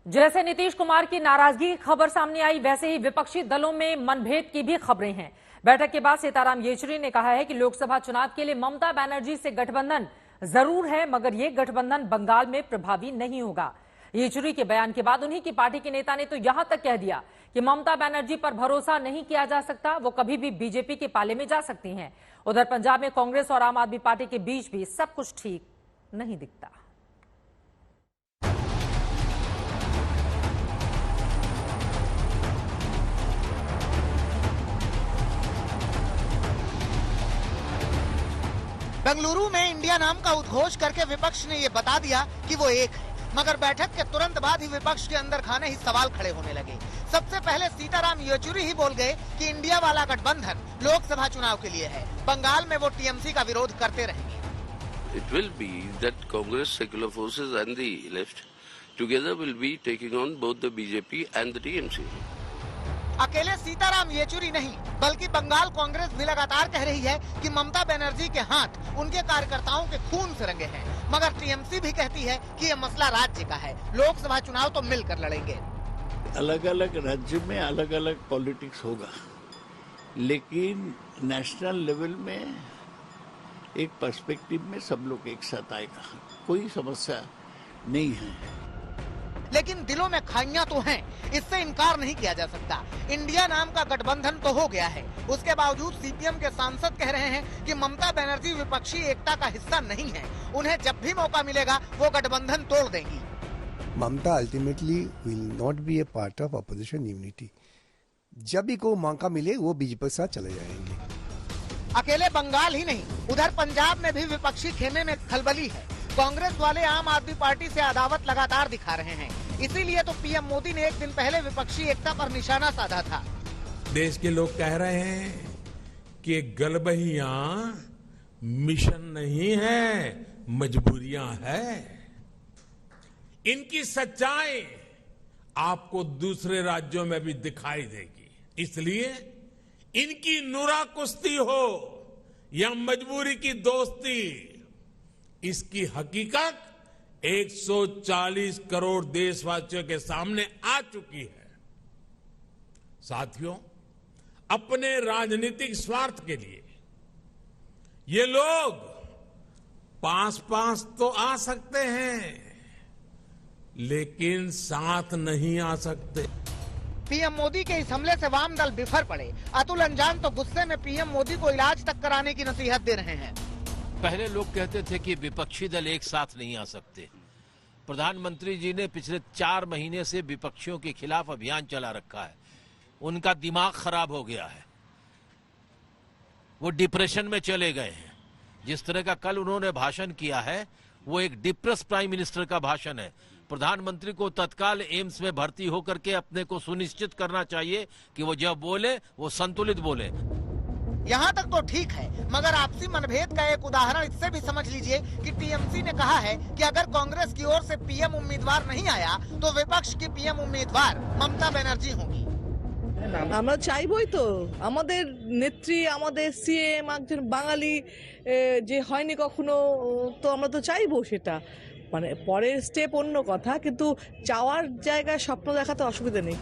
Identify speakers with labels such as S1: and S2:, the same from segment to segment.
S1: जैसे नीतीश कुमार की नाराजगी की खबर सामने आई, वैसे ही विपक्षी दलों में मनभेद की भी खबरें हैं। बैठक के बाद सीताराम येचुरी ने कहा है कि लोकसभा चुनाव के लिए ममता बनर्जी से गठबंधन जरूर है, मगर यह गठबंधन बंगाल में प्रभावी नहीं होगा। येचुरी के बयान के बाद उन्हीं की पार्टी के नेता ने तो यहां तक कह दिया कि ममता बनर्जी पर भरोसा नहीं किया जा सकता, वो कभी भी बीजेपी के पाले में जा सकती हैं। उधर पंजाब में कांग्रेस और आम आदमी पार्टी के बीच भी सब कुछ ठीक नहीं दिखता।
S2: बेंगलुरु में इंडिया नाम का उद्घोष करके विपक्ष ने ये बता दिया कि वो एक है, मगर बैठक के तुरंत बाद ही विपक्ष के अंदर खाने ही सवाल खड़े होने लगे। सबसे पहले सीताराम येचुरी ही बोल गए कि इंडिया वाला गठबंधन लोकसभा चुनाव के लिए है, बंगाल में वो टीएमसी का विरोध करते रहेंगे।
S3: It will be that Congress, secular forces and the left together will be taking on both the BJP and the TMC.
S2: अकेले सीताराम येचुरी नहीं, बल्कि बंगाल कांग्रेस भी लगातार कह रही है कि ममता बनर्जी के हाथ उनके कार्यकर्ताओं के खून से रंगे हैं, मगर टीएमसी भी कहती है कि ये मसला राज्य का है, लोकसभा चुनाव तो मिलकर लड़ेंगे।
S4: अलग अलग राज्य में अलग अलग पॉलिटिक्स होगा, लेकिन नेशनल लेवल में एक पर्सपेक्टिव में सब लोग एक साथ आएगा, कोई समस्या नहीं है।
S2: लेकिन दिलों में खाइयां तो हैं, इससे इनकार नहीं किया जा सकता। इंडिया नाम का गठबंधन तो हो गया है, उसके बावजूद सीपीएम के सांसद कह रहे हैं कि ममता बनर्जी विपक्षी एकता का हिस्सा नहीं है, उन्हें जब भी मौका मिलेगा वो गठबंधन तोड़ देंगी।
S5: Mamata ultimately will not be a part of opposition unity. जब भी को मौका मिले वो बीजेपी के साथ चले जाएंगे।
S2: अकेले बंगाल ही नहीं, उधर पंजाब में भी विपक्षी खेमे में खलबली है। कांग्रेस वाले आम आदमी पार्टी से अदावत लगातार दिखा रहे हैं, इसीलिए तो पीएम मोदी ने एक दिन पहले विपक्षी एकता पर निशाना साधा था।
S6: देश के लोग कह रहे हैं कि गलबहियां मिशन नहीं है, मजबूरियां है। इनकी सच्चाई आपको दूसरे राज्यों में भी दिखाई देगी, इसलिए इनकी नुरा कुश्ती हो या मजबूरी की दोस्ती, इसकी हकीकत 140 करोड़ देशवासियों के सामने आ चुकी है। साथियों, अपने राजनीतिक स्वार्थ के लिए ये लोग पास तो आ सकते हैं, लेकिन साथ नहीं आ सकते।
S2: पीएम मोदी के इस हमले से वाम दल बिफर पड़े। अतुल अंजान तो गुस्से में पीएम मोदी को इलाज तक कराने की नसीहत दे रहे हैं।
S7: पहले लोग कहते थे कि विपक्षी दल एक साथ नहीं आ सकते। प्रधानमंत्री जी ने पिछले 4 महीने से विपक्षियों के खिलाफ अभियान चला रखा है, उनका दिमाग खराब हो गया है, वो डिप्रेशन में चले गए हैं। जिस तरह का कल उन्होंने भाषण किया है, वो एक डिप्रेस प्राइम मिनिस्टर का भाषण है। प्रधानमंत्री को तत्काल एम्स में भर्ती होकर के अपने को सुनिश्चित करना चाहिए कि वो जब बोले वो संतुलित बोले।
S2: यहाँ तक तो ठीक है, मगर आपसी मनभेद का एक उदाहरण इससे भी समझ लीजिए कि टीएमसी ने कहा है कि अगर कांग्रेस की ओर से पीएम उम्मीदवार नहीं आया तो विपक्ष की पीएम उम्मीदवार ममता बनर्जी होंगी।
S8: আমরা চাইবই তো আমাদের নেত্রী, আমাদের সিএম একজন বাঙালি যে হয়নি কখনো, তো আমরা তো চাইবো সেটা। মানে পরের স্টেপ অন্য কথা, কিন্তু চাওয়ার জায়গায় স্বপ্ন দেখাতে অসুবিধা নেই।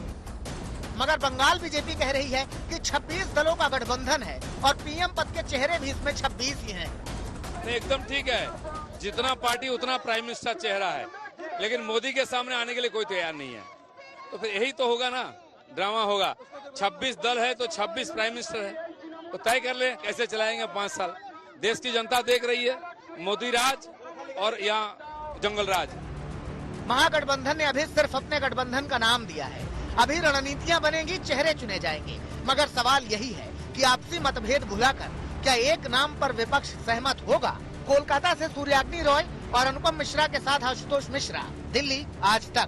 S2: मगर बंगाल बीजेपी कह रही है कि 26 दलों का गठबंधन है और पीएम पद के चेहरे भी इसमें 26 ही हैं।
S9: एकदम ठीक है, जितना पार्टी उतना प्राइम मिनिस्टर चेहरा है, लेकिन मोदी के सामने आने के लिए कोई तैयार नहीं है, तो फिर यही तो होगा ना, ड्रामा होगा। 26 दल है तो 26 प्राइम मिनिस्टर है, तो तय कर ले कैसे चलाएंगे 5 साल। देश की जनता देख रही है, मोदी राज और यहाँ जंगल राज।
S2: महागठबंधन ने अभी सिर्फ अपने गठबंधन का नाम दिया है, अभी रणनीतियां बनेंगी, चेहरे चुने जाएंगे, मगर सवाल यही है कि आपसी मतभेद भुलाकर क्या एक नाम पर विपक्ष सहमत होगा? कोलकाता से सूर्याग्नि रॉय और अनुपम मिश्रा के साथ आशुतोष मिश्रा, दिल्ली आज तक।